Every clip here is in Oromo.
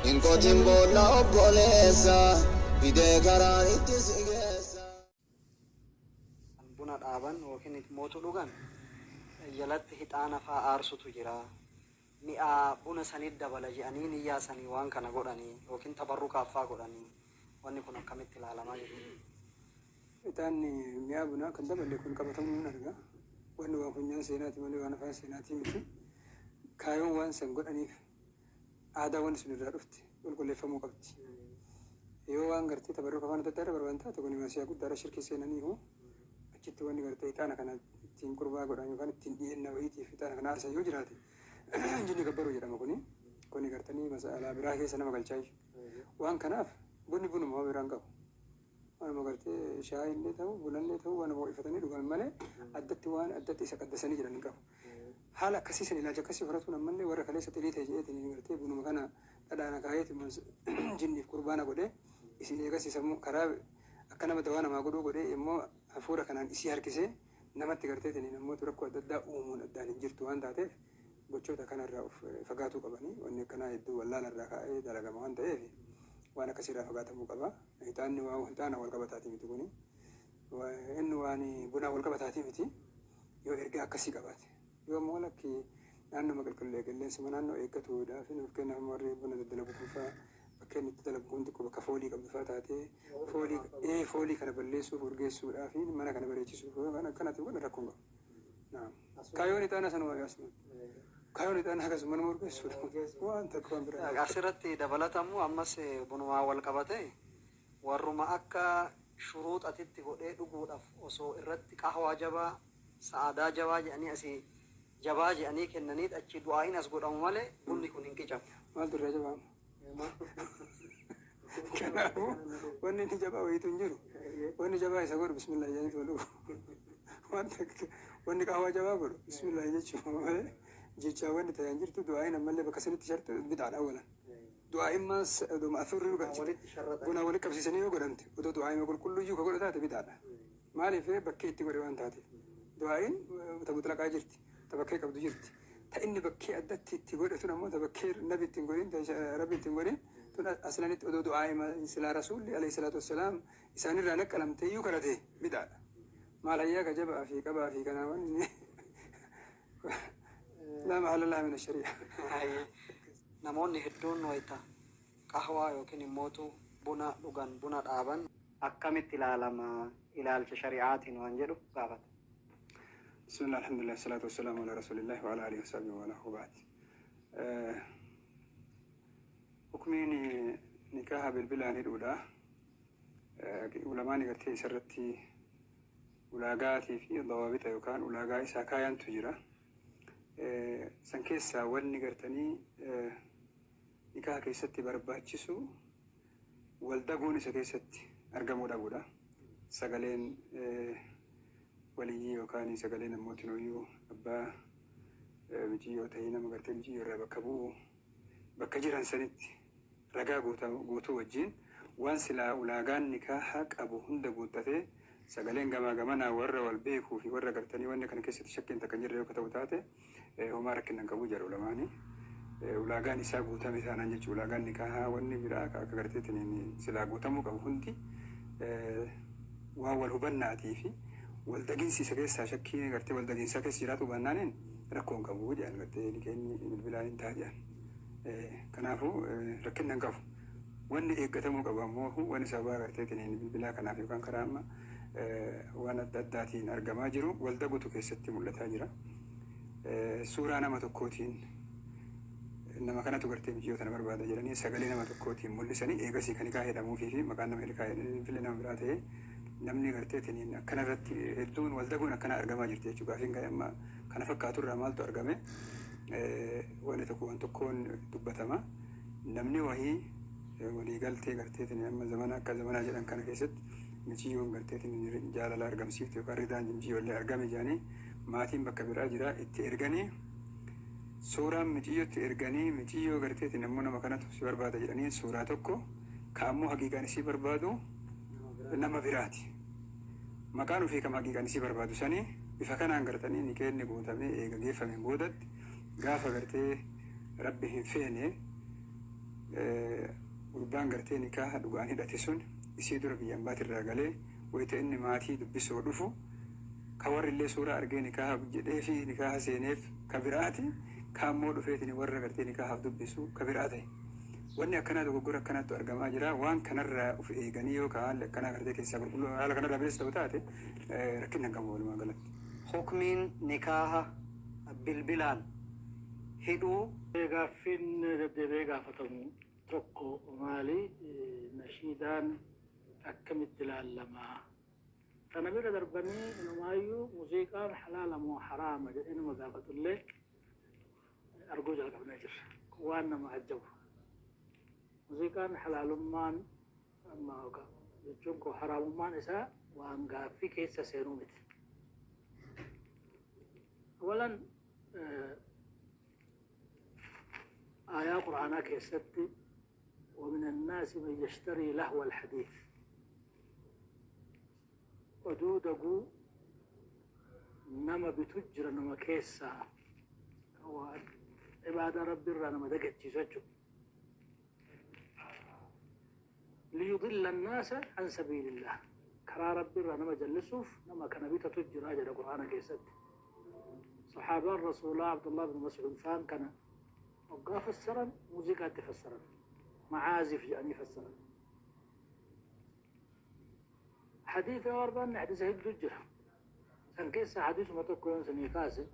In Cotimbola obbolesa, bidee karaan itti si geessa. Buna dhaaban yookiin itti mootu dhugan jalatti hixaana fa'aa aarsutu jira. Mi'a buna sanitti dabala jedhanii niyyaa sanii waan kana godhanii yookiin tabarrukaaf fa'aa godhanii wanni kun akkamitti ilaalamaa jiru? Itaanni mi'a bunaa kan dabalee kun qabatamuu argaa. Wanni waan funyaan seenaati malee waan afaan seenaati miti. Kaayoon waan san godhaniif aadaa wanni sun irraa dhufti qulqulleeffamuu qabdi. Yoo waan gartee tabarruka afaan adda addaa barbaadan taate kun masiyaa guddaadha shirkii seenanii hoo achitti wanni gartee ixaana kana ittiin qurbaa godhan yookaan ittiin dhiyeenya wayiitiif ixaana kana aarsan yoo jiraate jinni gabbaruu jedhama kuni gartanii masaalaa biraa keessa nama galchaa waan kanaaf bunni bunuma biraan qabu. Waan gartee shaayii illee ta'u bunallee ta'u waan ho'ifatanii dhugan malee addatti waan addatti isa qaddasanii jiran hin qabu. Haala akkasii san ilaalcha akkasii horatuun ammallee warra kaleessa xilii ta'e jedheetiin gartee bunuma kana dhadhaana kaayeeti jinniif qurbaana godhee isin eegasiisamu karaa akka nama dawaa namaa godhuu godhee immoo hafuura kanaan isii harkisee namatti garteetiin namoota rakkoo adda addaa uumuun addaan hin jirtu waan taateef gochoota kanarraa of fagaatuu qabanii wanni akkanaa hedduu wallaanarraa kaa'ee dalagama waan ta'eef waan akkasirraa fagaatamuu qaba. Ixaanni waan ixaana wal qabataatii miti kuni inni waan bunaa wal qabataatii miti yoo ergaa akkasii qabaate yoo ammoo lakki naannoo qulqullee qilleensa naannoo eeggatuudhaaf fakkeenyaaf warri buna daddalagu kunfaa bakkeen itti dalagu hundi bakka foolii qabdu fa'aa taatee foolii kana balleessuuf urgeessuudhaaf mana kana bareechisuuf waan akkanatti godhan rakkoon qabu. Kaayoon ixaana sanuma yaasuma. Kaayoon ixaana akkasuma nama urgeessuudha. Waan takka waan biraa. Asirratti dabalatamu ammas bunumaa wal qabate warruma akka shuruuxatitti godhee dhuguudhaaf osoo irratti qahwaa jabaa sa'aadaa jabaa jedhanii asii jabaa jedhanii kennaniit achi du'aayin as godhamu malee bunni kun hin qicamu. Maaltu irraa jabaamu? Kanaafuu wanni inni jabaa wayiitu hin jiru. Wanni jabaa isa godhu bismillah jedhanii tolu. Wanni qahwaa jabaa godhu bismillah jechuun malee jechaa wanni ta'an jirtu du'aayin ammallee bakka sanitti shartu bid'aadha walan. Du'aayin maas ma'asurri buna walitti qabsiisanii yoo godhamte otoo du'aayin qulqulluyyuu ka godhu taate bid'aadha. Maaliif bakkee itti godhe waan taateef. Du'aayin ta mutlaqaa jirti. Tabakkee qabdu jirti. Ta inni bakkee addatti itti godhatu ammoo tabakkee nabi ittiin godhin rabbi ittiin godhin tun aslanitti odoo du'aa silaa rasuulli alayhi salaatu wassalaam isaanirraa naqqalamte iyyuu kadhate bid'aadha. Maal hayyaa ka jabaa fi qabaa fi kanaa waan inni laa mahala laa mina shari'a. Namoonni hedduun wayita qahwaa yookiin immootu buna dhugan buna dhaaban akkamitti ilaalama ilaalcha shari'aatiin waan jedhu gaafata. بسم الله الحمد لله والصلاة والسلام على رسول الله وعلى آله وصحبه وله وبعد. حكمين نكاح بالبلان الأولى ولماني قرتي سرتي ولاقاتي في ضوابط يكان ولاقاي ساكايان تجرى سنكيسا وني قرتني نكاح كيستي برباتشسو والدقوني سكيستي أرقمو دقودا سقالين waliyyi yookaan sagalee namootiin hoyyuu abbaa mijiyyoo ta'ee nama gartee mijiyyoo irraa bakka bu'u bakka jiran sanitti ragaa guutuu wajjin waan silaa ulaagaan nikaaha qabu hunda guuttatee sagaleen gamaa gamanaa warra wal beekuu fi warra gartanii wanni kana keessatti shakkiin takka jirre yoo ta'u taate homaa rakkinnan qabu jedhu lamaanii ulaagaan isaa guutame taanaan jechuudha. Ulaagaan nikaahaa wanni biraa akka garteetiin silaa guutamuu qabu hundi waan wal hubannaatii fi والدقينسي سكيسا شكيني قرتي والدقينسا كيس جراتو بانانين ركون كبو جان قرتي لكيني بالبلان انتهاجان كنافو ركنا نقفو واني ايقتمو قباموهو واني سابا قرتي تنين بالبلا كنافي وكان كراما وانا داداتين ارقما جرو والدقوتو كيستي ملتا جرا سورة نما تكوتين إنما كانت قرتي بجيوتنا بربادة جراني سقالي نما تكوتين ملساني ايقاسي كنكاهي دامو في مكان نما الكاهي في لنا براته namni garteetiin akkana irratti hedduun waldaguun akkana argamaa jirti jechuudha. Gaafiin gaa'imma kana fakkaatu irraa maaltu argame waan tokkoon dubbatama. Namni wahii waliigaltee garteetiin amma zamana akka zamanaa jedhan kana keessatti mijiyyoon garteetiin jaalala argamsiifte yookaan ridaan mijiyyoolee argame jedhanii maatiin bakka biraa jira itti erganii suuraan mijiyyootti erganii mijiyyoo garteetiin ammoo nama kanatu si barbaada jedhanii suuraa tokko kaammoo haqiiqaan isii barbaadu nama biraati. Maqaan ofii kam haqiiqaan isii barbaadu sanii bifa kanaan gartanii ni kenne guutamee eega geeffameen boodatti gaafa gartee rabbi hin feene gurbaan gartee nikaaha dhugaan hidhate sun isii dura biyya ambaati irraa galee wayita inni maatii dubbisoo dhufu ka warri illee suuraa argee nikaaha jedhee fi nikaaha seeneef ka biraati ka ammoo dhufeetini warra gartee nikaahaaf dubbisu ka biraa ta'e. Wanni akkanaa dogoggora akkanaatu argamaa jira. Waan kanarraa of eeganii yookaan haalli akkanaa gartee keessaa qulqulluu haala kanarraa bilisa ta'u taate rakkinni hin qabu walumaa galatti. Hukmiin nikaaha bilbilaan hidhuu gaaffin deddeebi'ee gaafatamu tokko maali nashiidaan akkamitti ilaalamaa kana bira darbanii inumaayyuu muuziqaan halaala moo haraama jedhee nama gaafatullee arguu jalqabnee jirra. Waan nama ajabu muuziqaan halaalummaan jechuun koo haraamummaan isaa waan gaaffii keessa seenuu miti. Awalan آية قرآن كيستي ومن الناس من يشتري لهو الحديث ودودقو نما بتجر نما كيسا هو عبادة رب الرا نما دقت جيسجو ليضل الناس عن سبيل الله كرا رب الرا نما جلسوف نما كان بيتا تجر أجل قرآن كيستي صحابة الرسول عبد الله بن مسعود فان كان وقاف فسرا موسيقى تفسرا معازف يعني فسرا حديث أربعة حديث هيك دجر سنكيس حديث ما تكون سنيكاسي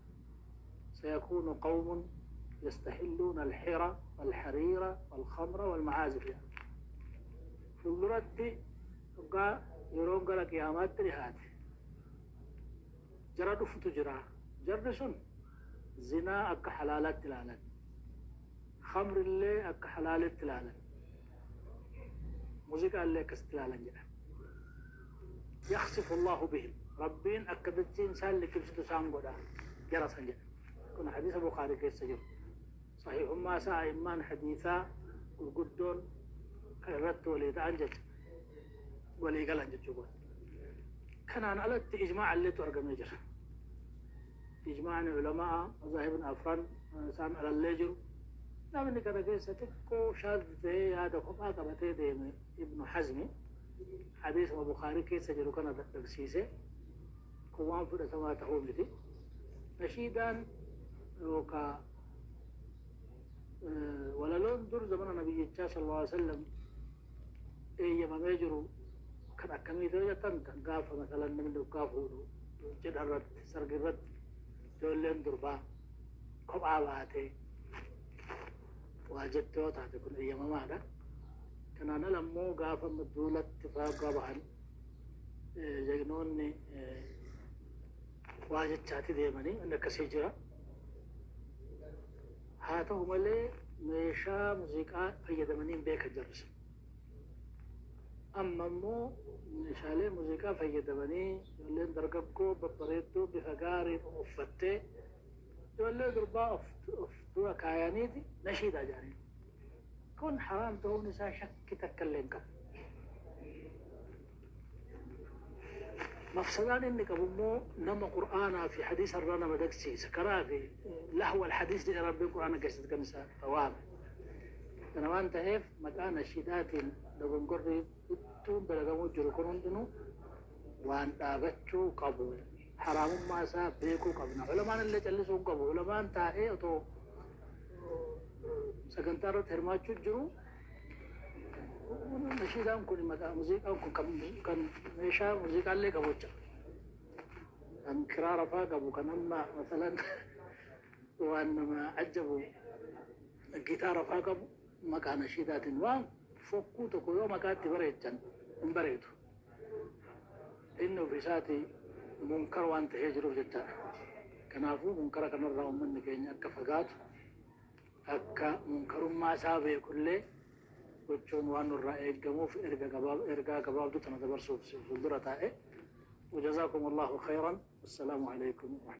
سيكون قوم يستحلون الحرى والحريرة والخمر والمعازف يعني في الدراتي وقا يرون قال قيامات رهات جرى دفتو جرى زنا أك حلالات تلالات خمر اللي أك حلالات تلالات موسيقى اللي كستلالا جدا يخسف الله بهم ربين أكدت إنسان اللي كبسة سانقودا جرى سنجد كنا حديث البخاري كيس سجل صحيح ما ساعة إيمان حديثا وقدون كررت وليد أنجد ولي قال أنجد جوبان كان أنا ألت إجماع اللي تورقم يجر إجماع العلماء مذاهب أفران سام على الليجر نعم إنك أنا كيس تكو شاذ هذا خطأ قبتي ديم ابن حزمي حديث البخاري كيس سجل كان تقسيسه كوان في السماء تهومتي نشيدان وكا ولا لون دور زمان النبي صلى الله عليه وسلم إيه ما يجرو كان أكمل ذي تنت قاف مثلا من قافو جد الرد سرق الرد جولين دربا كوبا باتي واجد توتا تكون إيه ما هذا كان أنا لما قاف مدولة تفاق قابعا جنوني واجد شاتي ديماني أنك سيجرا هذا هم اللي ميشا موسيقى فيدمنين بيك الجرس أما مو ميشالي موسيقى فيدمني يولين درقبكو ببريتو بفقاري وفتي يولين دربا أفتوى كايانيتي نشيد أجاني كون حرام تو نسا شك تكلم كم مفسدان إنك أبو نما قرآن في حديث الرانا مدكسي سكرا في لهو الحديث دي ربي القرآن قصد كنسا فوام أنا ما انتهيف مكان الشيدات لو نقرر تون بلغمو جركون دنو وان تابتشو قبول حرام ما سا بيكو قبنا علماء اللي جلسوا قبول علماء انتهي تو سكنتارو ترماتشو جرو نشيدان كوني مكان موسيقى كان ميشا موسيقى اللي قبوچا كان كرار فاقبو كان أما مثلا وانما عجبوا الجيتار فاقبو مكان نشيدات وان فوقو تكو يوم مكان تبريتشان انبريتو إنه في ساتي منكر وان تهجروا جدا كنافو منكر كان الرأوم من كيني أكا فقات أكا منكر ما سابه كله وجون وان الرأي الجموف إرجع قباب دوتنا تبرسوا في الدرة تائه وجزاكم الله خيرا والسلام عليكم ورحمة الله